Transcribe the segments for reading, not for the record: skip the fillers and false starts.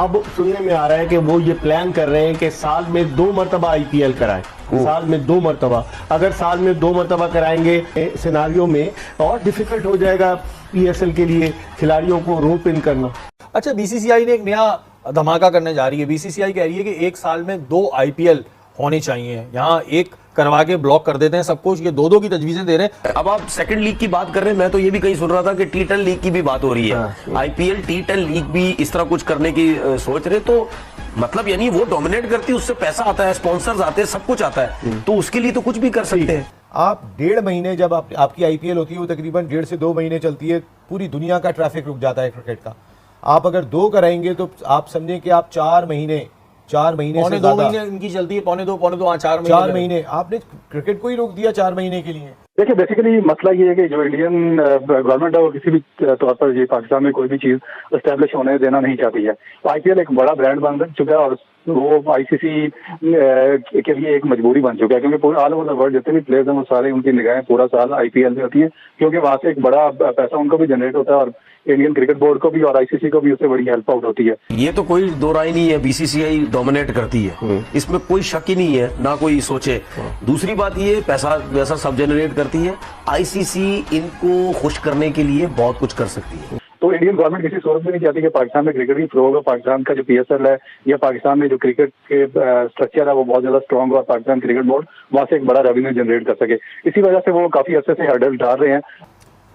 अब सुनने में आ रहा है कि वो ये प्लान कर रहे हैं कि साल में 2 मरतबा आईपीएल कराएं। साल में 2 मरतबा, अगर साल में 2 मरतबा कराएंगे सिनारियों में और डिफिकल्ट हो जाएगा पीएसएल के लिए खिलाड़ियों को रोप इन करना। अच्छा, बीसीसीआई ने एक नया धमाका करने जा रही है। बीसीसीआई कह रही है कि एक साल में 2 आईपीएल होने चाहिए। यहाँ एक करवा के ब्लॉक कर देते हैं सब कुछ, ये 2-2 की तजवीजें दे रहे हैं। अब आप सेकंड लीग की बात कर रहे हैं, मैं तो ये भी कहीं सुन रहा था कि टी10 लीग की भी बात हो रही है। आईपीएल टी10 लीग भी इस तरह कुछ करने की सोच रहे, तो मतलब यानी वो डोमिनेट करती है, उससे पैसा आता है, स्पॉन्सर्स आते हैं, सब कुछ आता है, तो उसके लिए तो कुछ भी कर सकते हैं। आप 1.5 महीने जब आपकी आईपीएल होती है वो तकरीबन 1.5 से 2 महीने चलती है, पूरी दुनिया का ट्रैफिक रुक जाता है क्रिकेट का। आप अगर 2 कराएंगे तो आप समझें कि आप 4 महीने पौने 2 महीने इनकी चलती है, पौने 2 4 महीने आपने क्रिकेट को ही रोक दिया 4 महीने के लिए। देखिए, बेसिकली मसला ये है कि जो इंडियन गवर्नमेंट है वो किसी भी तौर पर ये पाकिस्तान में कोई भी चीज एस्टेब्लिश होने देना नहीं चाहती है। तो आईपीएल एक बड़ा ब्रांड बन चुका है और वो आईसीसी के लिए एक मजबूरी बन चुका है, क्योंकि पूरे ऑल ओवर द वर्ल्ड जितने भी प्लेयर्स हैं वो सारे उनकी निगाहें पूरा साल आईपीएल में होती है, क्योंकि वहां से एक बड़ा पैसा उनको भी जनरेट होता है और इंडियन क्रिकेट बोर्ड को भी और आईसीसी को भी उससे बड़ी हेल्प आउट होती है। ये तो कोई दो राय नहीं है, बीसीसीआई डोमिनेट करती है, इसमें कोई शक ही नहीं है, ना कोई सोचे। दूसरी बात ये पैसा वैसा सब जनरेट करती है, आईसीसी इनको खुश करने के लिए बहुत कुछ कर सकती है। तो इंडियन गवर्नमेंट किसी सूरत में नहीं चाहती कि पाकिस्तान में क्रिकेट की फ्लो होगा, पाकिस्तान का जो पीएसएल है या पाकिस्तान में जो क्रिकेट के स्ट्रक्चर है वो बहुत ज्यादा स्ट्रांग हो और पाकिस्तान क्रिकेट बोर्ड वहां से एक बड़ा रेवेन्यू जनरेट कर सके। इसी वजह से वो काफी अर्से से हर्डल डाल रहे हैं।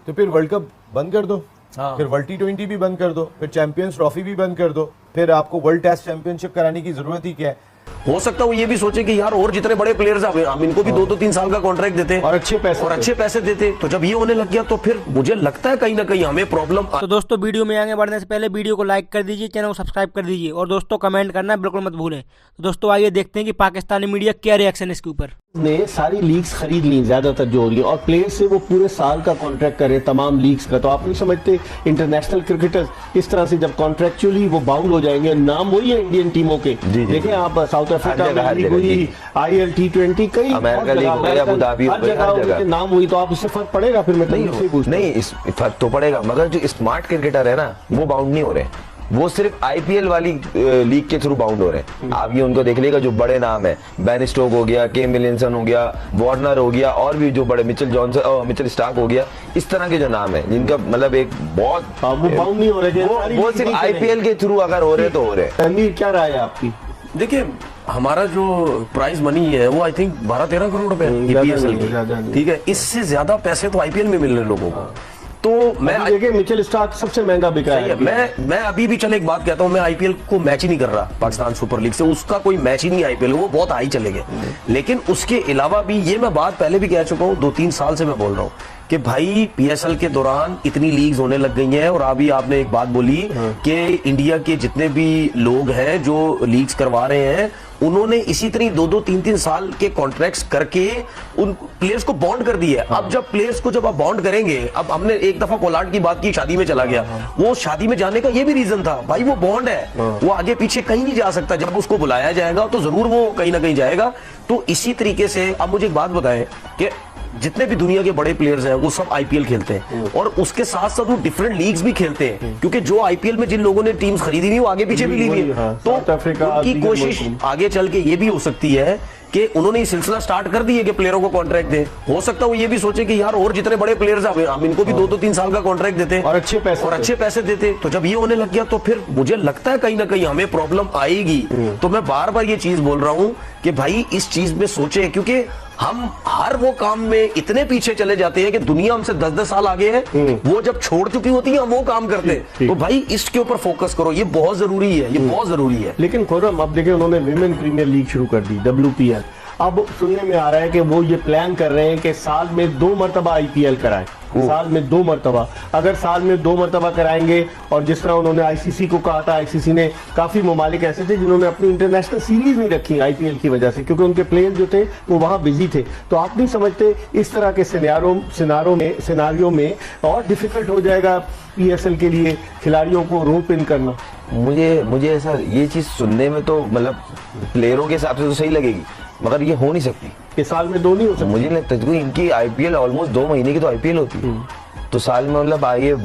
तो फिर वर्ल्ड कप बंद कर दो, फिर वर्ल्ड टी20 भी बंद कर दो, फिर चैंपियंस ट्रॉफी भी बंद कर दो, फिर आपको वर्ल्ड टेस्ट चैंपियनशिप कराने की जरूरत ही क्या है। हो सकता है वो ये भी सोचे कि यार और जितने बड़े प्लेयर्स हम इनको भी 2-3 साल का कॉन्ट्रैक्ट देते और अच्छे पैसे देते। तो जब ये होने लग गया तो फिर मुझे लगता है कहीं ना कहीं हमें प्रॉब्लम। तो दोस्तों, वीडियो में आगे बढ़ने से पहले वीडियो को लाइक कर दीजिए, चैनल को सब्सक्राइब कर दीजिए और दोस्तों कमेंट करना बिल्कुल मत भूलें। तो दोस्तों आइए देखते हैं कि पाकिस्तानी मीडिया क्या रिएक्शन है इसके ऊपर। ने सारी लीग्स खरीद ली ज्यादातर जो हो रही है और प्लेयर से वो पूरे साल का कॉन्ट्रैक्ट करे तमाम लीग्स का। तो आप नहीं समझते इंटरनेशनल क्रिकेटर्स इस तरह से जब कॉन्ट्रैक्चुअली वो बाउंड हो जाएंगे, नाम वही है इंडियन टीमों के। देखें आप साउथ अफ्रीका में हुई, आईएल टी20 कई नाम हुई, तो आप उससे फर्क पड़ेगा फिर? मैं नहीं, फर्क तो पड़ेगा, मगर जो स्मार्ट क्रिकेटर है ना वो बाउंड नहीं हो रहे, वो सिर्फ आईपीएल वाली लीग के थ्रू बाउंड हो रहे हैं। आप ये उनको देख लीजिएगा, जो बड़े नाम है, बेन स्टोक हो गया, केन विलियमसन हो गया, वार्नर हो गया, और भी जो बड़े मिचेल स्टार्क हो गया, इस तरह के जो नाम है जिनका मतलब एक बहुत वो बाउंड नहीं हो रहे, वो सिर्फ आईपीएल के थ्रू अगर हो रहे तो हो रहे। क्या राय है आपकी? देखिए, हमारा जो प्राइज मनी है वो आई थिंक 12-13 करोड़ रुपए पीएसएल की, ठीक है। इससे ज्यादा पैसे तो आईपीएल में मिल रहे लोगों को। तो मैं देखिए, मिचेल स्टार्क सबसे महंगा बिका है। मैं अभी भी चले एक बात कहता हूं, मैं आईपीएल को मैच ही नहीं कर रहा पाकिस्तान सुपर लीग से, उसका कोई मैच ही नहीं आईपीएल, वो बहुत हाई चलेंगे। लेकिन उसके अलावा भी ये मैं बात पहले भी कह चुका हूं, 2-3 साल से मैं बोल रहा हूं कि भाई पीएसएल के दौरान इतनी लीग्स होने लग गई हैं। और अभी आपने एक बात बोली कि इंडिया के जितने भी लोग हैं जो लीग्स करवा रहे हैं, उन्होंने इसी तरह 2-2, 3-3 साल के कॉन्ट्रैक्ट्स करके उन प्लेयर्स को बॉन्ड कर दिया है। अब जब प्लेयर्स को जब आप बॉन्ड करेंगे, अब हमने एक दफा पोलार्ड की बात की, शादी में चला गया, वो शादी में जाने का ये भी रीजन था, भाई वो बॉन्ड है, वो आगे पीछे कहीं नहीं जा सकता, जब उसको बुलाया जाएगा तो जरूर वो कहीं ना कहीं जाएगा। तो इसी तरीके से अब मुझे एक बात बताएं कि जितने भी दुनिया के बड़े प्लेयर्स हैं वो सब आईपीएल खेलते हैं और उसके साथ साथ वो डिफरेंट लीग्स भी खेलते हैं, क्योंकि जो आईपीएल में जिन लोगों ने टीम्स खरीदी नहीं वो आगे पीछे भी ली हुई है। तो उनकी कोशिश आगे चल के ये भी हो सकती है कि उन्होंने ये सिलसिला स्टार्ट कर दी है कि प्लेयरों को कॉन्ट्रैक्ट दे। हो सकता है वो ये भी सोचे कि यार और जितने बड़े प्लेयर्स हम इनको भी 2-3 साल का कॉन्ट्रैक्ट देते और अच्छे पैसे देते। तो जब ये होने लग गया तो फिर मुझे लगता है कहीं ना कहीं हमें प्रॉब्लम आएगी। तो मैं बार बार ये चीज बोल रहा हूं कि भाई इस चीज में सोचे, क्योंकि हम हर वो काम में इतने पीछे चले जाते हैं कि दुनिया हमसे 10-10 साल आगे है, वो जब छोड़ चुकी होती है हम वो काम करते हैं। तो भाई इसके ऊपर फोकस करो, ये बहुत जरूरी है, ये बहुत जरूरी है। लेकिन खुर्रम, अब देखिए उन्होंने विमेन प्रीमियर लीग शुरू कर दी, WPL। अब सुनने में आ रहा है कि वो ये प्लान कर रहे हैं कि साल में 2 मरतबा आईपीएल कराएं। साल में 2 मरतबा, अगर साल में 2 मरतबा कराएंगे, और जिस तरह उन्होंने आईसीसी को कहा था, आईसीसी ने काफी ममालिक ऐसे थे जिन्होंने अपनी इंटरनेशनल सीरीज नहीं रखी आईपीएल की वजह से, क्योंकि उनके प्लेयर जो थे वो वहां बिजी थे। तो आप नहीं समझते इस तरह के सिनारियों में और डिफिकल्ट हो जाएगा पीएसएल के लिए खिलाड़ियों को रोप इन करना? मुझे ऐसा ये चीज सुनने में तो मतलब प्लेयरों के हिसाब से तो सही लगेगी, मगर ये हो नहीं सकती कि साल में 2 नहीं हो सकती। मुझे नहीं लगता, क्योंकि इनकी आईपीएल ऑलमोस्ट 2 महीने की तो आईपीएल होती है, तो साल में मतलब आइए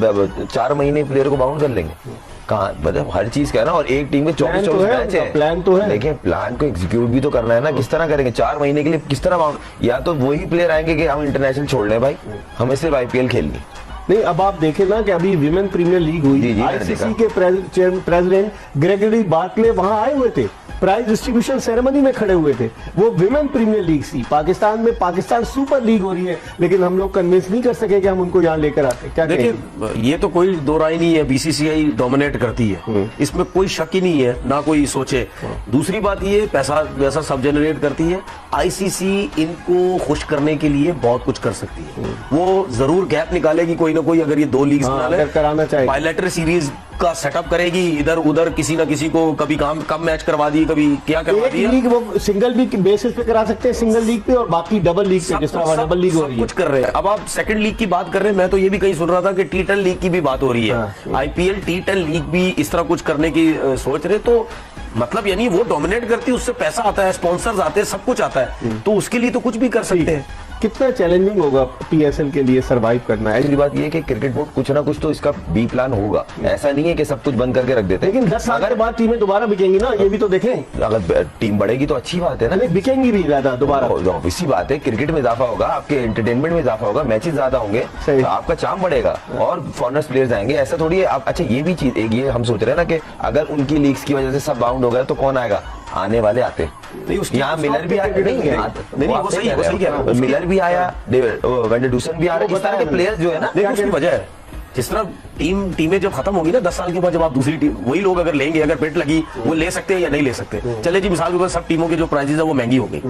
4 महीने प्लेयर को बाउंड कर लेंगे, कहाँ मतलब हर चीज का है ना, और एक टीम में 24 तो है, मैच है, प्लान तो है। लेकिन प्लान को एग्जीक्यूट भी तो करना है ना, किस तरह करेंगे 4 महीने के लिए, किस तरह या तो वही प्लेयर आएंगे कि हम इंटरनेशनल छोड़ लें भाई, हमें सिर्फ आईपीएल खेलनी। नहीं, अब आप देखें ना कि अभी विमेन प्रीमियर लीग हुई, जी, मैंने आईसीसी देखा। के प्रेसिडेंट ग्रेगरी बार्कले वहां आए हुए थे, प्राइज डिस्ट्रीब्यूशन सेरेमनी में खड़े हुए थे। वो विमेन प्रीमियर लीग थी पाकिस्तान में, पाकिस्तान सुपर लीग हो रही है, लेकिन हम लोग कन्विंस नहीं कर सके कि हम उनको यहाँ लेकर आते। क्या देखिए, कहेंगे? ये तो कोई दो राय नहीं है, बीसीसीआई डोमिनेट करती है, इसमें कोई शक ही नहीं है, ना कोई सोचे। दूसरी बात ये, पैसा वैसा सब जनरेट करती है। आईसीसी इनको खुश करने के लिए बहुत कुछ कर सकती है, वो जरूर गैप निकालेगी कोई ना कोई, अगर ये 2 लीग अगर कराना चाहिए, बायलैटरल सीरीज का सेटअप करेगी, इधर उधर किसी ना किसी को कभी कम मैच करवा दी, कभी क्या करवा एक दिया। लीग वो सिंगल लीग बेसिस पे करा सकते हैं, सिंगल लीग पे, और बाकी डबल लीग पे, जिस तरह डबल लीग हो रही है। कुछ कर रहे हैं। अब आप सेकंड लीग की बात कर रहे हैं, मैं तो ये भी कहीं सुन रहा था कि टी10 लीग की भी बात हो रही है। आईपीएल टी10 लीग भी इस तरह कुछ करने की सोच रहे, तो मतलब यानी वो डोमिनेट करती है, उससे पैसा आता है, स्पॉन्सर्स आते हैं, सब कुछ आता है, तो उसके लिए तो कुछ भी कर सकते हैं। कितना चैलेंजिंग होगा पीएसएल के लिए सरवाइव करना है। दूसरी बात ये है कि क्रिकेट बोर्ड कुछ ना कुछ तो इसका बी प्लान होगा, ऐसा नहीं है कि सब कुछ बंद करके रख देते हैं। लेकिन 10 साल के बाद टीमें दोबारा बिकेंगी ना, ये भी तो देखें। अगर टीम बढ़ेगी तो अच्छी बात है ना, नहीं, बिकेंगी भी ज्यादा दोबारा। इसी बात है, क्रिकेट में इजाफा होगा, आपके एंटरटेनमेंट में इजाफा होगा, मैचेस ज्यादा होंगे, सही। तो आपका चार्म बढ़ेगा और फॉरेनर्स प्लेयर्स आएंगे। ऐसा थोड़ी है आप, अच्छा ये भी चीज एक ये हम सोच रहे हैं ना कि अगर उनकी लीग्स की वजह से सब बाउंड हो गया तो कौन आएगा, आने वाले आते नहीं, उसकी यहाँ मिलर भी आया, नहीं, वो सही कह रहे हैं। मिलर भी आया, वेंडरडूसन भी आ रहा है, इस तरह के प्लेयर्स जो है ना, नहीं, उसकी वजह है जिस तरह टीमें जब खत्म होगी ना 10 साल के बाद, जब आप दूसरी टीम, वही लोग अगर लेंगे, अगर बेट लगी, वो ले सकते हैं या नहीं ले सकते। चले जी, मिसाल के तौर पर सब टीमों के जो प्राइजेस है वो महंगी हो गई,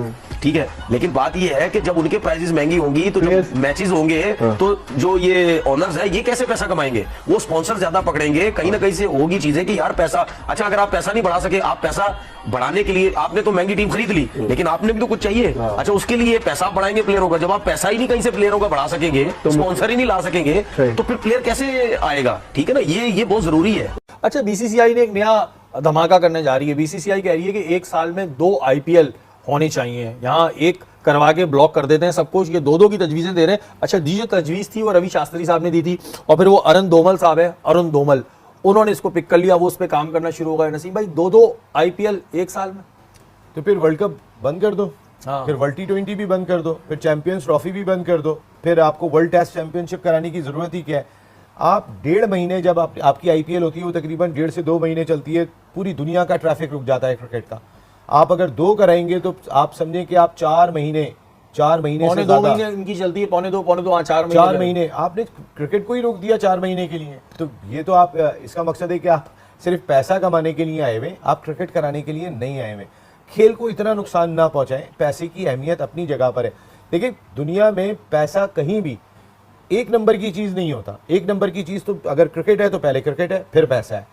ठीक है, लेकिन बात ये है कि जब उनके प्राइजेस महंगी होंगी तो जब मैचेस होंगे तो जो ये ओनर्स है ये कैसे पैसा कमाएंगे, वो स्पॉन्सर ज्यादा पकड़ेंगे, कहीं ना कहीं से होगी चीजें कि यार पैसा, अच्छा अगर आप पैसा नहीं बढ़ा सके, आप पैसा बढ़ाने के लिए आपने तो महंगी टीम खरीद ली, लेकिन आपने भी तो कुछ चाहिए, अच्छा उसके लिए पैसा आप बढ़ाएंगे प्लेयरों का, जब आप पैसा ही नहीं कहीं से प्लेयरों का बढ़ा सकेंगे, स्पॉन्सर ही नहीं ला सकेंगे, तो फिर प्लेयर कैसे आएगा, ठीक है ना, ये बहुत जरूरी है। अच्छा, बीसीसीआई ने एक नया धमाका करने जा रही है। बीसीसीआई कह रही है कि एक साल में 2 आईपीएल होने चाहिए, यहाँ एक करवा के ब्लॉक कर देते हैं सब कुछ, ये 2 की तजवीजें दे रहे हैं। अच्छा, दी जो तजवीज थी वो रवि शास्त्री साहब ने दी थी, और फिर वो अरुण धोमल साहब है, अरुण धोमल, उन्होंने इसको पिक कर लिया, वो उस पर काम करना शुरू हो गया। नसीम भाई, 2 आईपीएल एक साल में, तो फिर वर्ल्ड कप बंद कर दो, हाँ। फिर वर्ल्ड T20 भी बंद कर दो, फिर चैंपियंस ट्रॉफी भी बंद कर दो, फिर आपको वर्ल्ड टेस्ट चैंपियनशिप कराने की जरूरत ही क्या है। आप 1.5 महीने, जब आपकी आईपीएल होती है वो तकरीबन 1.5 से 2 महीने चलती है, पूरी दुनिया का ट्रैफिक रुक जाता है क्रिकेट का। आप अगर 2 कराएंगे तो आप समझें कि आप 4 महीने पौने से 2 ज्यादा, महीने इनकी चलती है, पौने दो 4 4 महीने आपने क्रिकेट को ही रोक दिया 4 महीने के लिए। तो ये तो आप, इसका मकसद है कि आप सिर्फ पैसा कमाने के लिए आए हुए, आप क्रिकेट कराने के लिए नहीं आए हुए। खेल को इतना नुकसान ना पहुंचाएं, पैसे की अहमियत अपनी जगह पर है। देखिए, दुनिया में पैसा कहीं भी 1 नंबर की चीज नहीं होता। 1 नंबर की चीज तो अगर क्रिकेट है तो पहले क्रिकेट है, फिर पैसा है।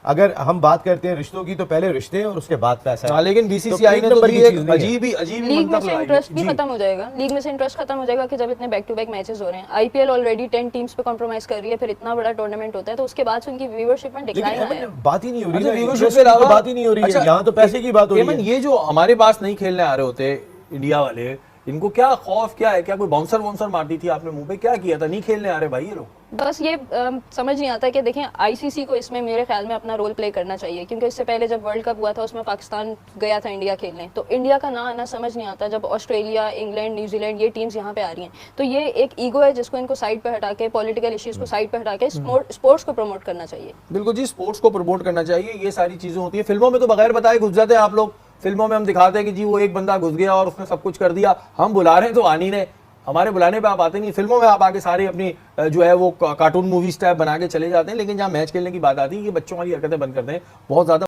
अगर हम बात करते हैं रिश्तों की तो पहले रिश्ते हैं और उसके बाद पैसा है। लेकिन बीसीसीआई ने तो नंबर की एक चीज नहीं है। अजीब लीग में मंतव से लगाई है। इंटरेस्ट भी जी। खत्म हो जाएगा, लीग में से इंटरेस्ट खत्म हो जाएगा कि जब इतने बैक टू बैक मैचेस हो रहे हैं, आईपीएल ऑलरेडी 10 टीम्स पे कॉम्प्रोमाइज कर रही है, फिर इतना बड़ा टूर्नामेंट होता है तो उसके बाद से उनकी व्यूअरशिप में डिक्लाइन लेकिन आया है। बात ही नहीं हो रही अच्छा, ना, व्यूअरशिप interest के की तो अलावा बात ही नहीं हो रही है, अच्छा, यहाँ तो पैसे की बात हो रही एमन, है। ये जो हमारे पास नहीं खेलने आ रहे होते इंडिया वाले, इनको क्या खौफ क्या है, क्या कोई बाउंसर वाउंसर मार दी थी आपने मुंह पे, क्या किया था, नहीं खेलने आ रहे भाई ये लोग? बस ये समझ नहीं आता कि देखें, आईसीसी को इसमें मेरे ख्याल में अपना रोल प्ले करना चाहिए, क्योंकि इससे पहले जब वर्ल्ड कप हुआ था उसमें पाकिस्तान गया था इंडिया खेलने, तो इंडिया का ना आना समझ नहीं आता। जब ऑस्ट्रेलिया, इंग्लैंड, न्यूजीलैंड ये टीम्स यहाँ पे आ रही हैं, तो ये एक ईगो है जिसको इनको साइड पे हटा के, पॉलिटिकल इश्यूज को साइड पे हटा के स्पोर्ट्स को प्रमोट करना चाहिए। बिल्कुल जी, स्पोर्ट्स को प्रमोट करना चाहिए, ये सारी चीजें होती है। फिल्मों में तो बगैर बताए घुस जाते हैं आप लोग, फिल्मों में हम दिखाते हैं कि जी वो एक बंदा घुस गया और उसने सब कुछ कर दिया, हम बुला रहे हैं तो आनी ने, हमारे बुलाने पे आप आते नहीं। फिल्मों में आप आके सारी अपनी जो है वो कार्टून मूवीज टाइप बना के चले जाते हैं, लेकिन जहाँ मैच खेलने की बात आती है, ये बच्चों वाली हरकतें बंद करते हैं बहुत ज्यादा।